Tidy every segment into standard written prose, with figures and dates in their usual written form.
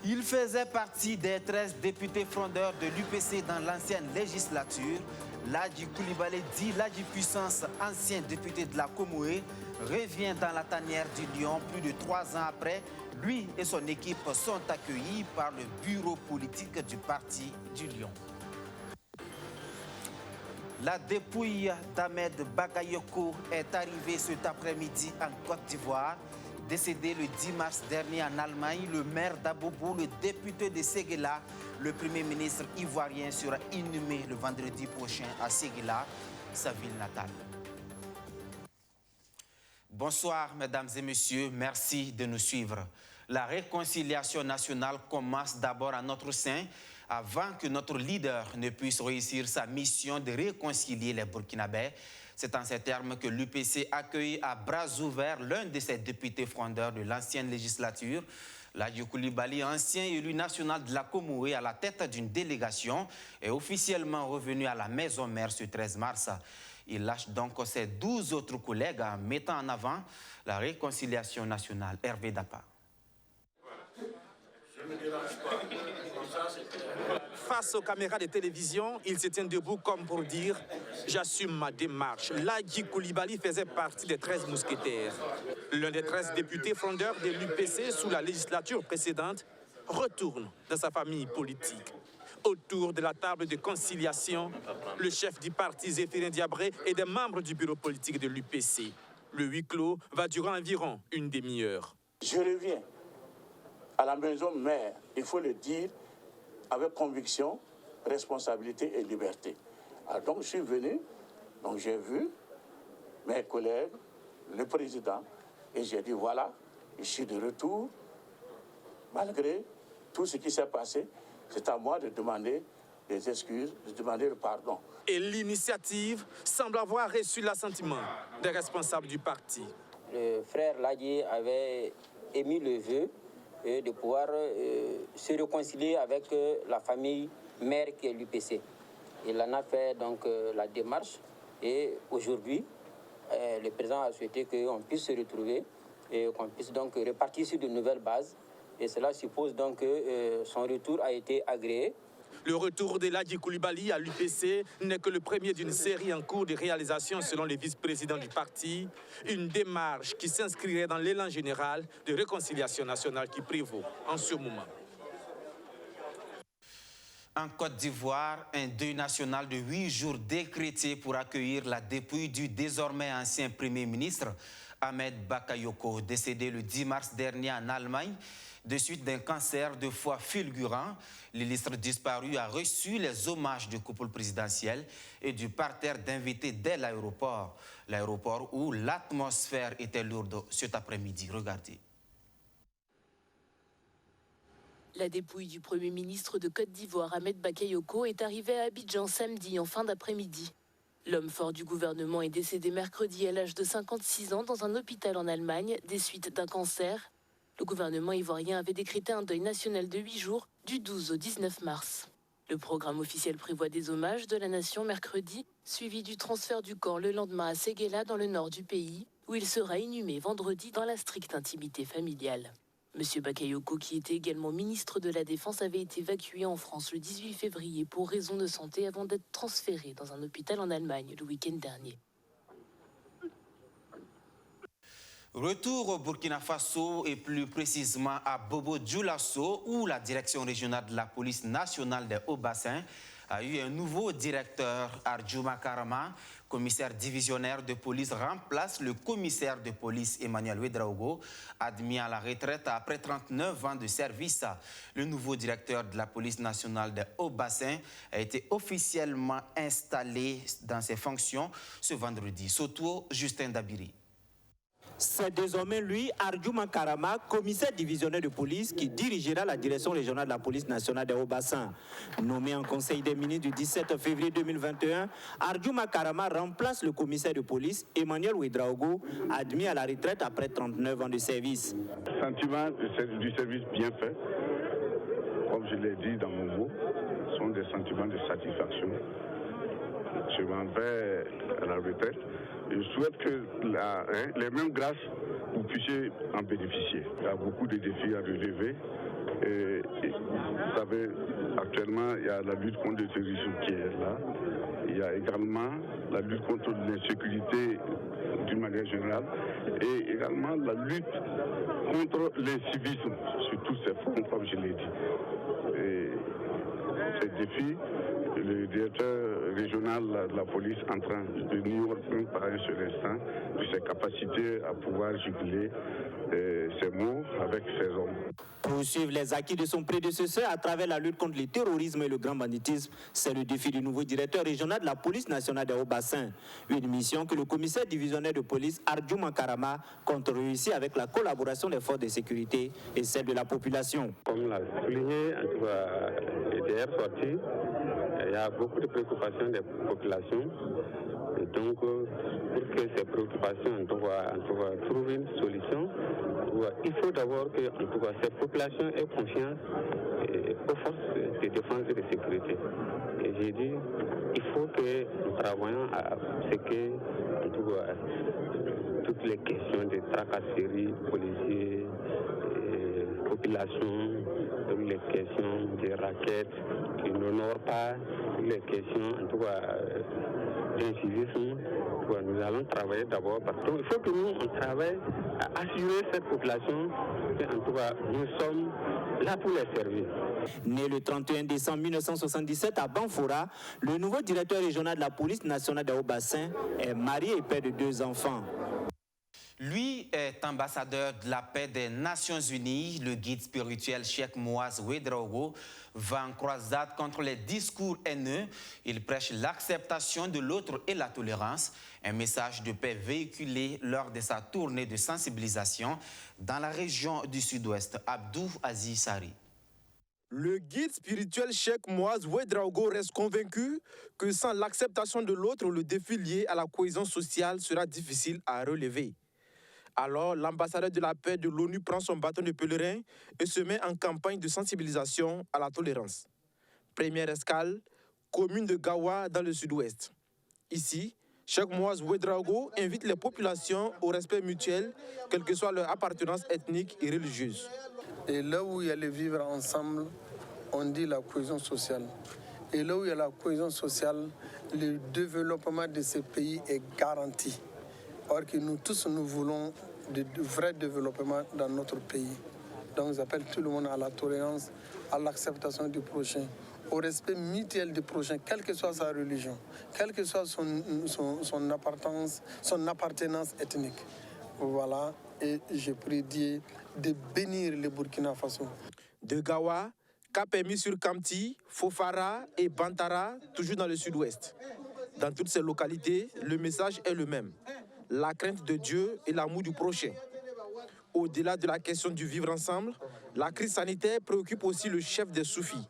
Il faisait partie des 13 députés frondeurs de l'UPC dans l'ancienne législature. Ladji Coulibaly, dit Ladji Puissance, ancien député de la Comoé, revient dans la tanière du Lion plus de 3 ans après. Lui et son équipe sont accueillis par le bureau politique du parti du Lion. La dépouille d'Ahmed Bakayoko est arrivée cet après-midi en Côte d'Ivoire. Décédé le 10 mars dernier en Allemagne, le maire d'Abobo, le député de Séguéla, le premier ministre ivoirien sera inhumé le vendredi prochain à Séguéla, sa ville natale. Bonsoir, mesdames et messieurs, merci de nous suivre. La réconciliation nationale commence d'abord à notre sein, avant que notre leader ne puisse réussir sa mission de réconcilier les Burkinabés. C'est en ces termes que l'UPC accueille à bras ouverts l'un de ses députés frondeurs de l'ancienne législature, Ladji Coulibaly, ancien élu national de la Comoé à la tête d'une délégation, est officiellement revenu à la maison mère ce 13 mars. Il lâche donc ses 12 autres collègues en mettant en avant la réconciliation nationale. Hervé Dapa. Face aux caméras de télévision, il se tient debout comme pour dire « J'assume ma démarche ». Ladji Coulibaly faisait partie des 13 mousquetaires. L'un des 13 députés frondeurs de l'UPC sous la législature précédente retourne dans sa famille politique. Autour de la table de conciliation, le chef du parti Zéphirin Diabré et des membres du bureau politique de l'UPC. Le huis clos va durer environ une demi-heure. Je reviens à la maison mère, il faut le dire, avec conviction, responsabilité et liberté. Alors donc je suis venu, donc j'ai vu mes collègues, le président, et j'ai dit voilà, je suis de retour, malgré tout ce qui s'est passé, c'est à moi de demander des excuses, de demander le pardon. Et l'initiative semble avoir reçu l'assentiment des responsables du parti. Le frère Ladji avait émis le vœu de pouvoir se réconcilier avec la famille mère qui est l'UPC. Il en a fait donc la démarche et aujourd'hui, le président a souhaité qu'on puisse se retrouver et qu'on puisse donc repartir sur de nouvelles bases. Et cela suppose donc que son retour a été agréé. Le retour de Ladji Coulibaly à l'UPC n'est que le premier d'une série en cours de réalisation selon les vice-présidents du parti, une démarche qui s'inscrirait dans l'élan général de réconciliation nationale qui prévaut en ce moment. En Côte d'Ivoire, un deuil national de 8 jours décrété pour accueillir la dépouille du désormais ancien Premier ministre Ahmed Bakayoko, décédé le 10 mars dernier en Allemagne, de suite d'un cancer de foie fulgurant. L'illustre disparu a reçu les hommages du couple présidentiel et du parterre d'invités dès l'aéroport. L'aéroport où l'atmosphère était lourde cet après-midi. Regardez. La dépouille du Premier ministre de Côte d'Ivoire, Ahmed Bakayoko, est arrivée à Abidjan samedi en fin d'après-midi. L'homme fort du gouvernement est décédé mercredi à l'âge de 56 ans dans un hôpital en Allemagne des suites d'un cancer. Le gouvernement ivoirien avait décrété un deuil national de 8 jours du 12 au 19 mars. Le programme officiel prévoit des hommages de la nation mercredi, suivi du transfert du corps le lendemain à Séguéla dans le nord du pays, où il sera inhumé vendredi dans la stricte intimité familiale. M. Bakayoko, qui était également ministre de la Défense, avait été évacué en France le 18 février pour raison de santé avant d'être transféré dans un hôpital en Allemagne le week-end dernier. Retour au Burkina Faso et plus précisément à Bobo Dioulasso, où la direction régionale de la police nationale des Hauts-Bassins a eu un nouveau directeur, Arjuma Karama, commissaire divisionnaire de police, remplace le commissaire de police Emmanuel Ouedraogo, admis à la retraite après 39 ans de service. Le nouveau directeur de la police nationale des Hauts-Bassins a été officiellement installé dans ses fonctions ce vendredi. Soto Justin Dabiri. C'est désormais lui, Arjuma Karama, commissaire divisionnaire de police, qui dirigera la direction régionale de la police nationale des Hauts-Bassins. Nommé en Conseil des ministres du 17 février 2021, Arjuma Karama remplace le commissaire de police, Emmanuel Ouedraogo, admis à la retraite après 39 ans de service. Sentiment du service bien fait, comme je l'ai dit dans mon mot, sont des sentiments de satisfaction. Je m'en vais à la retraite. Je souhaite que les mêmes grâces, vous puissiez en bénéficier. Il y a beaucoup de défis à relever, Et vous savez, actuellement, il y a la lutte contre le terrorisme qui est là. Il y a également la lutte contre l'insécurité d'une manière générale et également la lutte contre l'incivisme sur tous ces fronts, comme je l'ai dit. Et ces défis, le directeur régional de la police en train de New York par un seul instant de ses capacités à pouvoir juguler ces mots avec ses hommes. Poursuivre les acquis de son prédécesseur à travers la lutte contre le terrorisme et le grand banditisme, c'est le défi du nouveau directeur régional de la police nationale des Hauts-Bassins. Une mission que le commissaire divisionnaire de police Arjuma Karama compte réussir avec la collaboration des forces de sécurité et celle de la population. Comme l'a souligné, en tout cas, hier sorti, il y a beaucoup de préoccupations des populations. Et donc, pour que ces préoccupations, on doit trouver une solution. Il faut d'abord que ces populations aient confiance aux forces de défense et de sécurité. Et j'ai dit, il faut que nous travaillions à ce que, toutes les questions de tracasseries, policiers, population, toutes les questions des raquettes qui n'honorent pas, toutes les questions, en tout cas, d'incivisme. Nous allons travailler d'abord parce qu'il faut que nous, on travaille à assurer cette population que, en tout cas, nous sommes là pour les servir. Né le 31 décembre 1977 à Banfora, le nouveau directeur régional de la police nationale des Hauts-Bassins est marié et père de 2 enfants. Lui est ambassadeur de la paix des Nations Unies. Le guide spirituel Cheikh Mouaz Ouedraogo va en croisade contre les discours haineux. Il prêche l'acceptation de l'autre et la tolérance. Un message de paix véhiculé lors de sa tournée de sensibilisation dans la région du Sud-Ouest. Abdou Aziz Sari. Le guide spirituel Cheikh Mouaz Ouedraogo reste convaincu que sans l'acceptation de l'autre, le défi lié à la cohésion sociale sera difficile à relever. Alors, l'ambassadeur de la paix de l'ONU prend son bâton de pèlerin et se met en campagne de sensibilisation à la tolérance. Première escale, commune de Gawa dans le Sud-Ouest. Ici, Cheikh Mouaz Ouedraogo invite les populations au respect mutuel, quelle que soit leur appartenance ethnique et religieuse. Et là où il y a le vivre ensemble, on dit la cohésion sociale. Et là où il y a la cohésion sociale, le développement de ces pays est garanti. Or que nous tous, nous voulons de vrai développement dans notre pays. Donc j'appelle tout le monde à la tolérance, à l'acceptation du prochain, au respect mutuel du prochain, quelle que soit sa religion, quelle que soit son appartenance ethnique. Voilà, et je prie Dieu de bénir le Burkina Faso. De Gawa, cap est mis sur Kamti, Fofara et Bantara, toujours dans le Sud-Ouest. Dans toutes ces localités, le message est le même. La crainte de Dieu et l'amour du prochain. Au-delà de la question du vivre ensemble, la crise sanitaire préoccupe aussi le chef des soufis.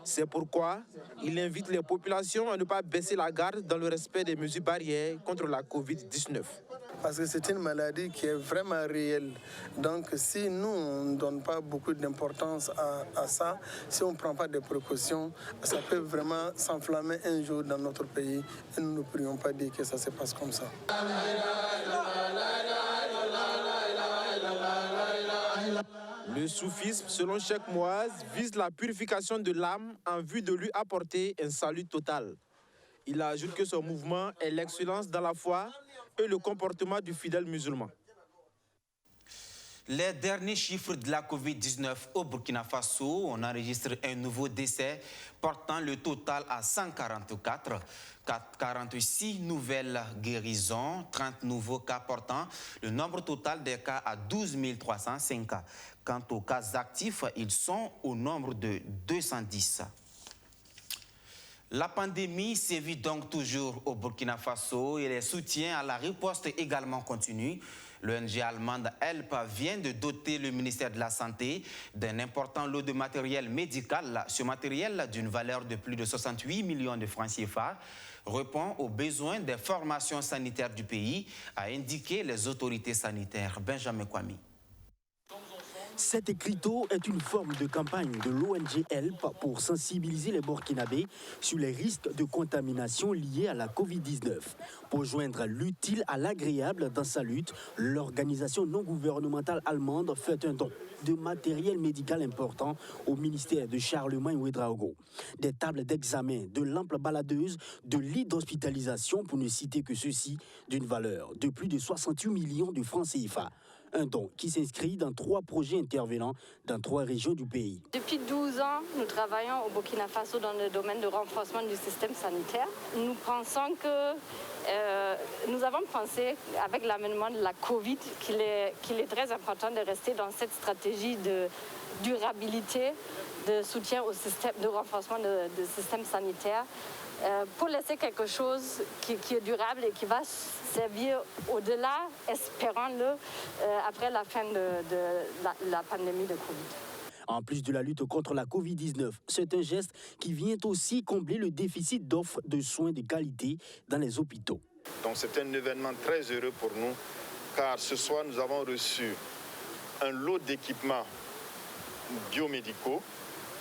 C'est pourquoi il invite les populations à ne pas baisser la garde dans le respect des mesures barrières contre la Covid-19. Parce que c'est une maladie qui est vraiment réelle. Donc si nous, on ne donne pas beaucoup d'importance à ça, si on ne prend pas des précautions, ça peut vraiment s'enflammer un jour dans notre pays et nous ne pourrions pas dire que ça se passe comme ça. Le soufisme, selon Cheikh Mouaz, vise la purification de l'âme en vue de lui apporter un salut total. Il ajoute que son mouvement est l'excellence dans la foi et le comportement du fidèle musulman. Les derniers chiffres de la Covid-19 au Burkina Faso, on enregistre un nouveau décès portant le total à 144, 46 nouvelles guérisons, 30 nouveaux cas portant le nombre total des cas à 12 305 cas. Quant aux cas actifs, ils sont au nombre de 210. La pandémie sévit donc toujours au Burkina Faso et les soutiens à la riposte également continuent. L'ONG allemande HELP vient de doter le ministère de la Santé d'un important lot de matériel médical. Ce matériel, d'une valeur de plus de 68 millions de francs CFA, répond aux besoins des formations sanitaires du pays, a indiqué les autorités sanitaires. Benjamin Kwame. Cet écriteau est une forme de campagne de l'ONG HELP pour sensibiliser les Burkinabés sur les risques de contamination liés à la Covid-19. Pour joindre l'utile à l'agréable dans sa lutte, l'organisation non gouvernementale allemande fait un don de matériel médical important au ministère de Charlemagne Ouédraogo. Des tables d'examen, de lampes baladeuses, de lits d'hospitalisation, pour ne citer que ceux-ci, d'une valeur de plus de 68 millions de francs CFA. Un don qui s'inscrit dans 3 projets intervenant dans 3 régions du pays. Depuis 12 ans, nous travaillons au Burkina Faso dans le domaine de renforcement du système sanitaire. Nous pensons que nous avons pensé, avec l'avènement de la Covid, qu'il est très important de rester dans cette stratégie de durabilité, de soutien au système, de renforcement du système sanitaire, pour laisser quelque chose qui est durable et qui va servir au-delà, espérons-le, après la fin de la pandémie de Covid. En plus de la lutte contre la Covid-19, c'est un geste qui vient aussi combler le déficit d'offres de soins de qualité dans les hôpitaux. Donc c'est un événement très heureux pour nous, car ce soir nous avons reçu un lot d'équipements biomédicaux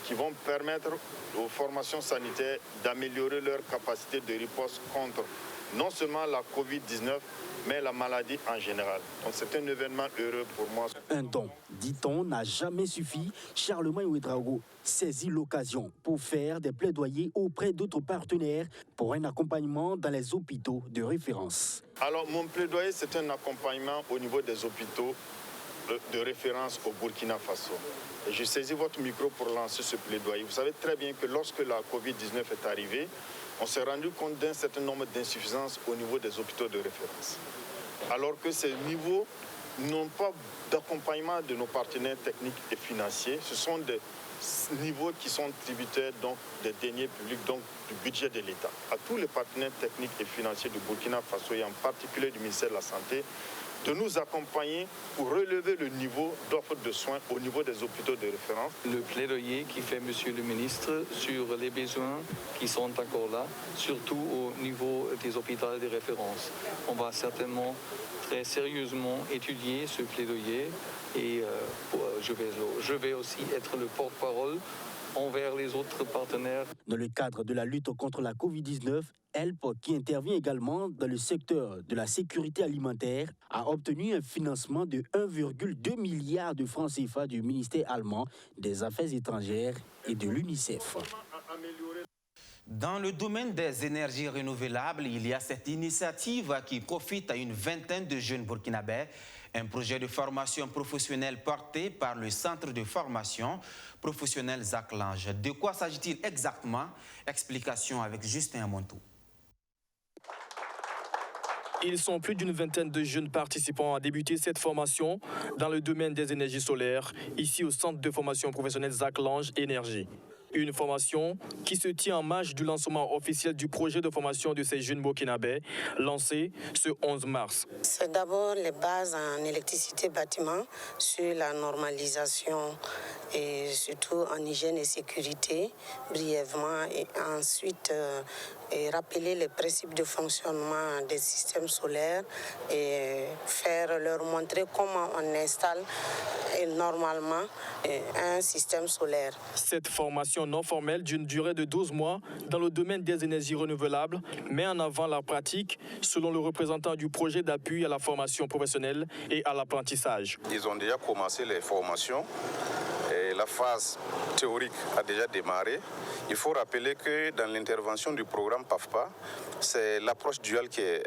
qui vont permettre aux formations sanitaires d'améliorer leur capacité de riposte contre non seulement la Covid-19, mais la maladie en général. Donc c'est un événement heureux pour moi. Un don, dit-on, n'a jamais suffi. Charlemagne Ouédraogo saisit l'occasion pour faire des plaidoyers auprès d'autres partenaires pour un accompagnement dans les hôpitaux de référence. Alors mon plaidoyer, c'est un accompagnement au niveau des hôpitaux de référence au Burkina Faso. Et je saisis votre micro pour lancer ce plaidoyer. Vous savez très bien que lorsque la Covid-19 est arrivée, on s'est rendu compte d'un certain nombre d'insuffisances au niveau des hôpitaux de référence. Alors que ces niveaux n'ont pas d'accompagnement de nos partenaires techniques et financiers. Ce sont des niveaux qui sont tributaires donc, des deniers publics, donc du budget de l'État. À tous les partenaires techniques et financiers du Burkina Faso et en particulier du ministère de la Santé, de nous accompagner pour relever le niveau d'offre de soins au niveau des hôpitaux de référence. Le plaidoyer qui fait Monsieur le ministre sur les besoins qui sont encore là, surtout au niveau des hôpitaux de référence. On va certainement très sérieusement étudier ce plaidoyer et je vais aussi être le porte-parole envers les autres partenaires. Dans le cadre de la lutte contre la Covid-19, HELP, qui intervient également dans le secteur de la sécurité alimentaire, a obtenu un financement de 1,2 milliard de francs CFA du ministère allemand des Affaires étrangères et de l'UNICEF. Dans le domaine des énergies renouvelables, il y a cette initiative qui profite à une vingtaine de jeunes burkinabés. Un projet de formation professionnelle porté par le Centre de formation professionnelle Zach Lange. De quoi s'agit-il exactement? Explication avec Justin Amontou. Ils sont plus d'une vingtaine de jeunes participants à débuter cette formation dans le domaine des énergies solaires, ici au Centre de formation professionnelle Zach Lange Énergie. Une formation qui se tient en marge du lancement officiel du projet de formation de ces jeunes burkinabés, lancé ce 11 mars. C'est d'abord les bases en électricité bâtiment, sur la normalisation et surtout en hygiène et sécurité, brièvement, et ensuite et rappeler les principes de fonctionnement des systèmes solaires et leur montrer comment on installe normalement un système solaire. Cette formation non formelle d'une durée de 12 mois dans le domaine des énergies renouvelables met en avant la pratique selon le représentant du projet d'appui à la formation professionnelle et à l'apprentissage. Ils ont déjà commencé les formations et la phase théorique a déjà démarré. Il faut rappeler que dans l'intervention du programme PAFPA, c'est l'approche duale qui est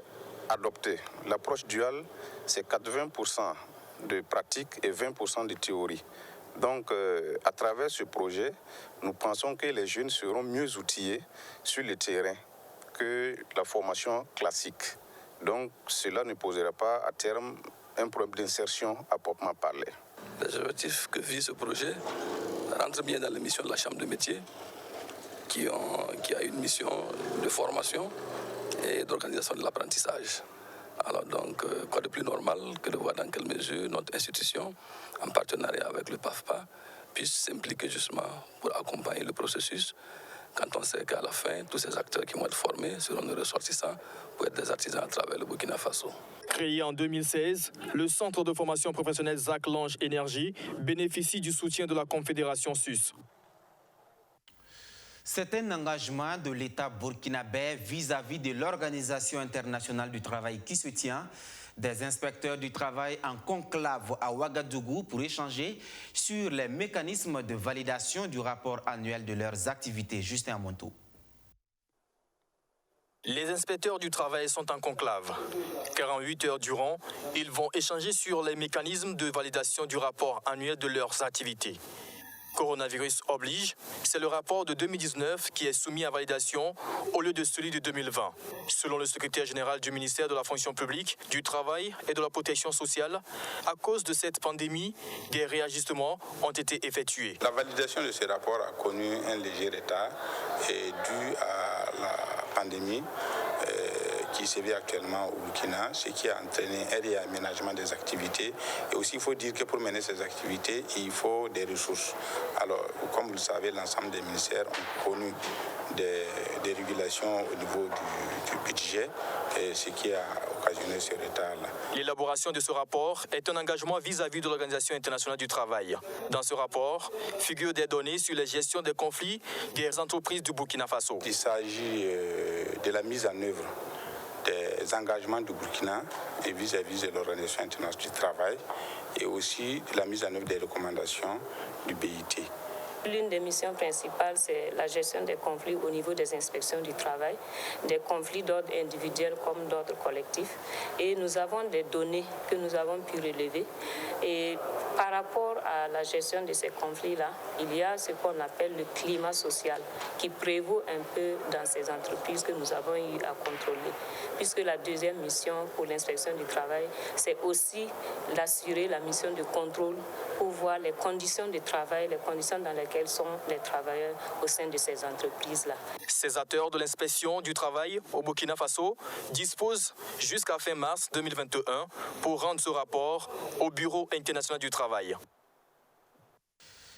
adoptée. L'approche duale, c'est 80% de pratique et 20% de théorie. Donc, à travers ce projet, nous pensons que les jeunes seront mieux outillés sur le terrain que la formation classique. Donc, cela ne posera pas à terme un problème d'insertion à proprement parler. Les objectifs que vise ce projet rentrent bien dans la mission de la Chambre de métier, qui a une mission de formation et d'organisation de l'apprentissage. Alors donc, quoi de plus normal que de voir dans quelle mesure notre institution, en partenariat avec le PAFPA, puisse s'impliquer justement pour accompagner le processus quand on sait qu'à la fin, tous ces acteurs qui vont être formés seront nos ressortissants pour être des artisans à travers le Burkina Faso. Créé en 2016, le centre de formation professionnelle Zach Lange Énergie bénéficie du soutien de la Confédération SUS. C'est un engagement de l'État burkinabé vis-à-vis de l'Organisation internationale du travail qui se tient. Des inspecteurs du travail en conclave à Ouagadougou pour échanger sur les mécanismes de validation du rapport annuel de leurs activités. Justin Amonto. Les inspecteurs du travail sont en conclave. 48 heures durant, ils vont échanger sur les mécanismes de validation du rapport annuel de leurs activités. Coronavirus oblige, c'est le rapport de 2019 qui est soumis à validation au lieu de celui de 2020. Selon le secrétaire général du ministère de la fonction publique, du travail et de la protection sociale, à cause de cette pandémie, des réajustements ont été effectués. La validation de ce rapport a connu un léger retard dû à la pandémie qui sévit actuellement au Burkina, ce qui a entraîné un réaménagement des activités. Et aussi, il faut dire que pour mener ces activités, il faut des ressources. Alors, comme vous le savez, l'ensemble des ministères ont connu des régulations au niveau du budget, ce qui a occasionné ce retard-là. L'élaboration de ce rapport est un engagement vis-à-vis de l'Organisation internationale du travail. Dans ce rapport, figurent des données sur la gestion des conflits des entreprises du Burkina Faso. Il s'agit de la mise en œuvre des engagements du Burkina et vis-à-vis de l'Organisation internationale du travail et aussi de la mise en œuvre des recommandations du BIT. L'une des missions principales, c'est la gestion des conflits au niveau des inspections du travail, des conflits d'ordre individuel comme d'ordre collectif. Et nous avons des données que nous avons pu relever. Et par rapport à la gestion de ces conflits-là, il y a ce qu'on appelle le climat social qui prévaut un peu dans ces entreprises que nous avons eu à contrôler. Puisque la deuxième mission pour l'inspection du travail, c'est aussi d'assurer la mission de contrôle pour voir les conditions de travail, les conditions dans lesquelles sont les travailleurs au sein de ces entreprises-là. Ces acteurs de l'inspection du travail au Burkina Faso disposent jusqu'à fin mars 2021 pour rendre ce rapport au Bureau international du travail.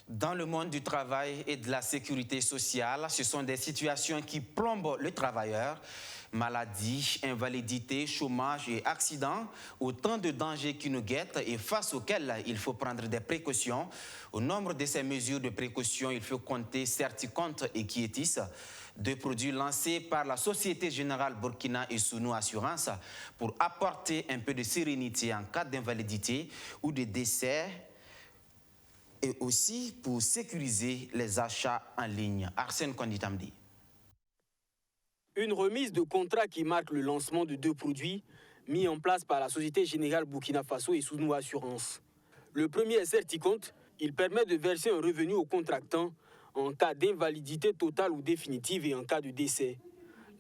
Dans le monde du travail et de la sécurité sociale, ce sont des situations qui plombent le travailleur. Maladie, invalidité, chômage et accidents, autant de dangers qui nous guettent et face auxquels il faut prendre des précautions. Au nombre de ces mesures de précaution, il faut compter Certicompte et Quietis, deux produits lancés par la Société Générale Burkina et Sounou Assurance pour apporter un peu de sérénité en cas d'invalidité ou de décès et aussi pour sécuriser les achats en ligne. Arsène Konditamdi. Une remise de contrat qui marque le lancement de deux produits mis en place par la Société Générale Burkina Faso et Sounou Assurance. Le premier est Certicompte. Il permet de verser un revenu au contractant en cas d'invalidité totale ou définitive et en cas de décès.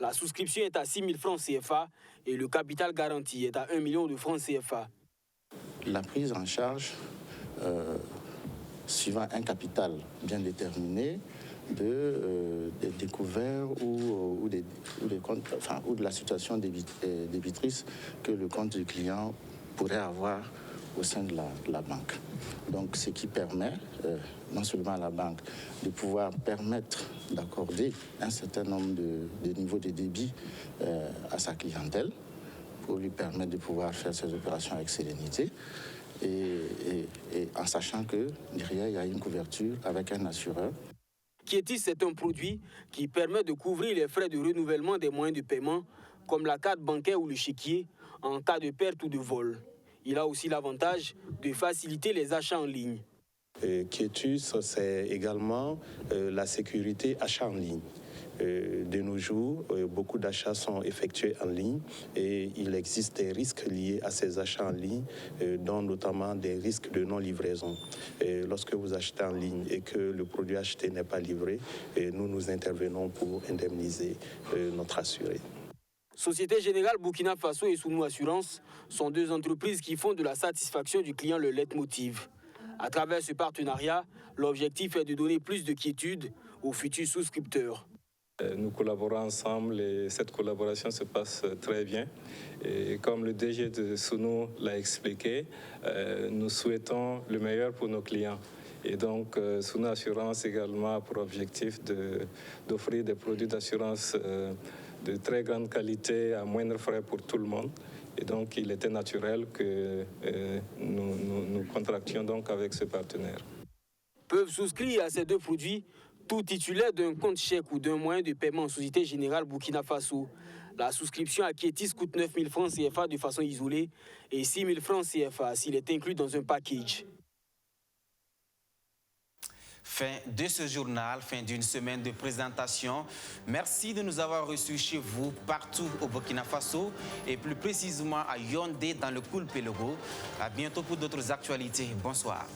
La souscription est à 6 000 francs CFA et le capital garanti est à 1 million de francs CFA. La prise en charge, suivant un capital bien déterminé, des découverts ou de la situation débitrice que le compte du client pourrait avoir au sein de la banque. Donc, ce qui permet non seulement à la banque de pouvoir permettre d'accorder un certain nombre de niveaux de débit à sa clientèle pour lui permettre de pouvoir faire ses opérations avec sérénité et en sachant que derrière, il y a une couverture avec un assureur. Quietis, c'est un produit qui permet de couvrir les frais de renouvellement des moyens de paiement, comme la carte bancaire ou le chéquier, en cas de perte ou de vol. Il a aussi l'avantage de faciliter les achats en ligne. Quietus, c'est également la sécurité achat en ligne. De nos jours, beaucoup d'achats sont effectués en ligne et il existe des risques liés à ces achats en ligne, dont notamment des risques de non-livraison. Lorsque vous achetez en ligne et que le produit acheté n'est pas livré, nous intervenons pour indemniser notre assuré. Société Générale Burkina Faso et Sounou Assurance sont deux entreprises qui font de la satisfaction du client le leitmotiv. À travers ce partenariat, l'objectif est de donner plus de quiétude aux futurs souscripteurs. Nous collaborons ensemble et cette collaboration se passe très bien. Et comme le DG de Sounou l'a expliqué, nous souhaitons le meilleur pour nos clients. Et donc, Suna Assurance également a pour objectif d'offrir des produits d'assurance de très grande qualité à moindre frais pour tout le monde. Et donc, il était naturel que nous contractions donc avec ce partenaire. Peuvent souscrire à ces deux produits tout titulaire d'un compte chèque ou d'un moyen de paiement en Société Générale Burkina Faso. La souscription à Kétis coûte 9 000 francs CFA de façon isolée et 6 000 francs CFA s'il est inclus dans un package. Fin de ce journal, fin d'une semaine de présentation. Merci de nous avoir reçus chez vous, partout au Burkina Faso et plus précisément à Yaoundé dans le Koulpelego. À bientôt pour d'autres actualités. Bonsoir.